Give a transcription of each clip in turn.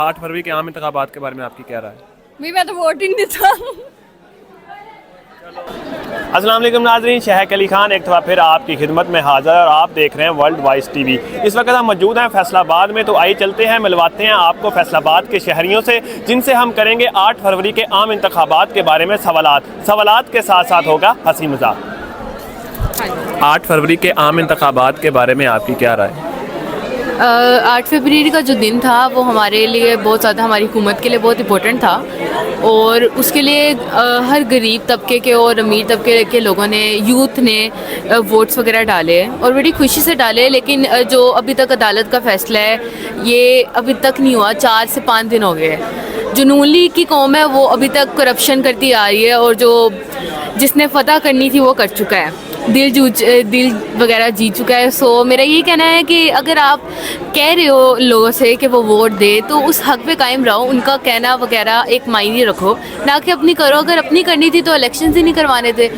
8 फरवरी के आम इंतखाबात के बारे में आपकी क्या राय है? मैं तो वोट ही नहीं देता। अस्सलाम वालेकुम नाज़रीन, शहक अली खान एक दफ़ा फिर आपकी खिदमत में हाज़िर है और आप देख रहे हैं वर्ल्ड वाइज टीवी। इस वक्त हम मौजूद हैं फैसलाबाद में, तो आइए चलते हैं, मिलवाते हैं आपको फैसलाबाद के शहरियों से, जिनसे हम करेंगे 8 फरवरी के आम इंतखाबात के बारे में सवालात के साथ साथ होगा हंसी मजाक। 8 फरवरी के आम इंतखाबात के बारे में आपकी क्या राय है? 8 फरवरी का जो दिन था वो हमारे लिए बहुत ज़्यादा, हमारी हुकूमत के लिए बहुत इम्पोर्टेंट था और उसके लिए हर गरीब तबके के और अमीर तबके के लोगों ने, यूथ ने वोट्स वगैरह डाले और बड़ी खुशी से डाले। लेकिन जो अभी तक अदालत का फ़ैसला है ये अभी तक नहीं हुआ। 4 से 5 दिन हो गए। जो नून लीग की कौम है वो अभी तक करप्शन करती आ रही है और जो जिसने फतह करनी थी वो कर चुका है, दिल वगैरह जीत चुका है। सो मेरा यही कहना है कि अगर आप कह रहे हो लोगों से कि वो वोट दे तो उस हक पे कायम रहो, उनका कहना वगैरह एक मायने रखो, ना कि अपनी करो। अगर अपनी करनी थी तो इलेक्शन ही नहीं करवाने थे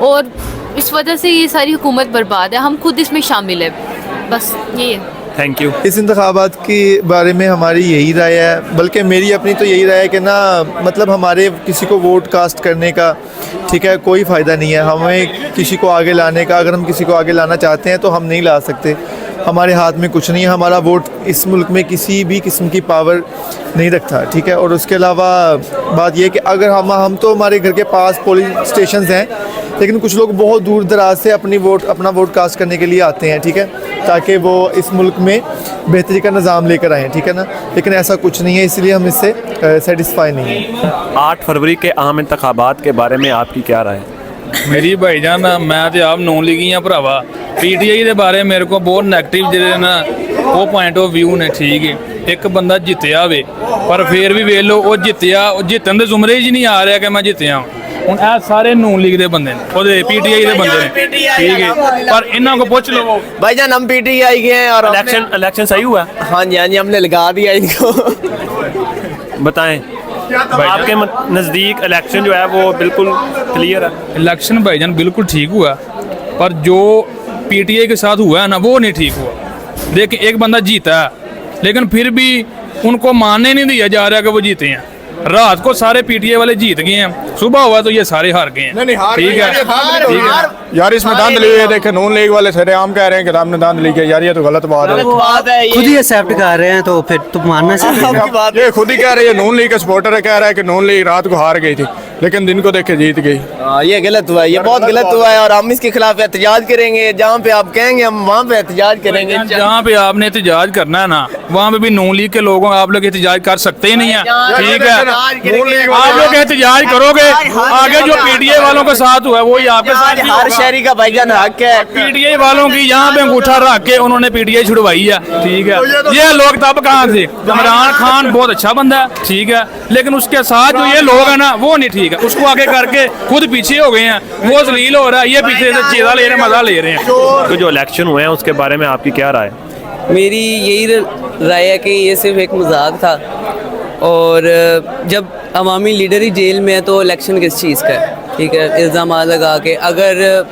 और इस वजह से ये सारी हुकूमत बर्बाद है। हम खुद इसमें शामिल है, बस यही है। Thank you. इस इंतखाबात के बारे में हमारी यही राय है, बल्कि मेरी अपनी तो यही राय है कि ना, मतलब हमारे किसी को वोट कास्ट करने का, ठीक है, कोई फ़ायदा नहीं है। हमें किसी को आगे लाने का, अगर हम किसी को आगे लाना चाहते हैं तो हम नहीं ला सकते। हमारे हाथ में कुछ नहीं है। हमारा वोट इस मुल्क में किसी भी किस्म की पावर नहीं रखता, ठीक है। और उसके अलावा बात यह कि अगर हम तो हमारे घर के पास पोलिंग स्टेशंस हैं, लेकिन कुछ लोग बहुत दूर दराज से अपना वोट कास्ट करने के लिए आते हैं, ठीक है, ताकि वो इस मुल्क में बेहतरी का निज़ाम लेकर आएँ, ठीक है ना। लेकिन ऐसा कुछ नहीं है, इसलिए हम इससे सेटिस्फाई नहीं हैं। 8 फरवरी के आम इंतखाबात के बारे में आपकी क्या राय है? मेरी भाईजान मैं तो आप नॉन लीगी हाँ भरावा। PTI के बारे मेरे को बहुत नैगेटिव जो ना वो पॉइंट ऑफ व्यू ने, ठीक है। एक बंदा जितया वे पर फिर भी वेख लो वो जितया, जितन के जुमरे ही नहीं आ रहा कि मैं जितया हूँ। ए सारे नून लीग के बंदे ने, PTI के बंदे ने, ठीक है। पर इन्हों को पूछ लो भाईजान, हम PTI के हैं और इलेक्शन सही हुआ? हाँ जी, हाँ जी, हमने लगा दिया इनको। बताएं, आपके नज़दीक इलेक्शन जो है वो बिल्कुल क्लियर है? इलेक्शन भाईजान बिल्कुल ठीक हुआ, पर जो PTI के साथ हुआ है ना वो नहीं ठीक हुआ। देखिए एक बंदा जीता है लेकिन फिर भी उनको मानने नहीं दिया जा रहा कि वो जीते हैं। रात को सारे PTI वाले जीत गए हैं, सुबह हुआ तो ये सारे हार गए हैं। ठीक है यार, इसमें धांधली है। देखे नून लीग वाले सरेआम कह रहे हैं कि हमने धांधली की, यार ये तो गलत बात है। खुद ही एक्सेप्ट कर रहे हैं तो फिर तुम मानना चाहिए। ये खुद ही कह रही है, नून लीग का सपोर्टर है, कह रहा है कि नून लीग रात को हार गई थी लेकिन दिन को देखे जीत गई। ये गलत हुआ है, ये बहुत गलत हुआ है और हम इसके खिलाफ एहतजाज करेंगे। जहाँ पे आप कहेंगे हम वहाँ पे एहतजाज करेंगे। जहाँ पे आपने एहतजाज करना है ना, वहाँ पे भी नून लीग के लोगों आप लोग एहतजाज कर सकते ही नहीं है, ठीक है। आप लोग एहतजाज करोगे, आगे जो PTI वालों के साथ हुआ है वही आपके साथ। हर शहरी का भाईजान हक है। PTI वालों की यहाँ पे अंगूठा रख के उन्होंने PTI छुड़वाई है, ठीक है। ये लोग तब कहाँ थे? इमरान खान बहुत अच्छा बंदा है, ठीक है, लेकिन उसके साथ जो ये लोग है ना वो नहीं ठीक है। उसको आगे करके खुद पीछे हो गए हैं, वो जलील हो रहा है, ये पीछे से चीज़ा ले रहे हैं, मजा ले रहे हैं। तो जो इलेक्शन हुए हैं उसके बारे में आपकी क्या राय है? मेरी यही राय है कि ये सिर्फ एक मजाक था और जब अवामी लीडर ही जेल में है तो इलेक्शन किस चीज़ का है, ठीक है। इल्ज़ाम लगा के अगर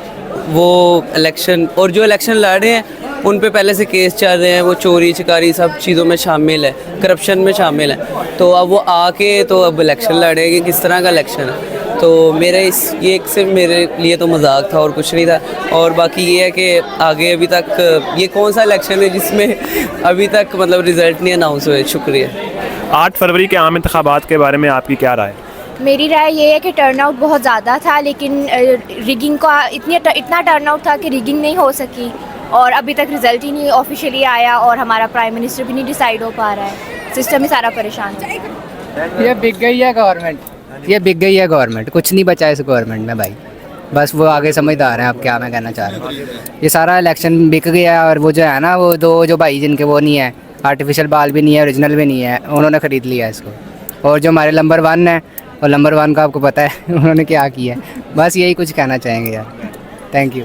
वो इलेक्शन, और जो इलेक्शन लड़ रहे हैं उन पे पहले से केस चल रहे हैं, वो चोरी चकारी सब चीज़ों में शामिल है, करप्शन में शामिल है, तो अब वो आके तो अब इलेक्शन लड़ेंगे। किस तरह का इलेक्शन है? तो ये सिर्फ मेरे लिए तो मजाक था और कुछ नहीं था। और बाकी ये है कि आगे अभी तक ये कौन सा इलेक्शन है जिसमें अभी तक मतलब रिज़ल्ट नहीं अनाउंस हुए। शुक्रिया। 8 फरवरी के आम इंतखाबात के बारे में आपकी क्या राय है? मेरी राय ये है कि टर्नआउट बहुत ज़्यादा था, लेकिन रिगिंग का इतना टर्नआउट था कि रिगिंग नहीं हो सकी और अभी तक रिज़ल्ट ही नहीं ऑफिशियली आया और हमारा प्राइम मिनिस्टर भी नहीं डिसाइड हो पा रहा है। सिस्टम ही सारा परेशान है। ये बिक गई है गवर्नमेंट, ये बिक गई है गवर्नमेंट, कुछ नहीं बचा इस गवर्नमेंट में भाई। बस वो आगे समझदार हैं। अब क्या मैं कहना चाह रहा हूँ, ये सारा इलेक्शन बिक गया है और वो जो है ना, वो दो जो भाई जिनके वो नहीं है, आर्टिफिशियल बाल भी नहीं है, ओरिजिनल भी नहीं है, उन्होंने ख़रीद लिया इसको। और जो हमारे नंबर 1 है, और नंबर 1 का आपको पता है उन्होंने क्या किया है। बस यही कुछ कहना चाहेंगे यार। Thank you.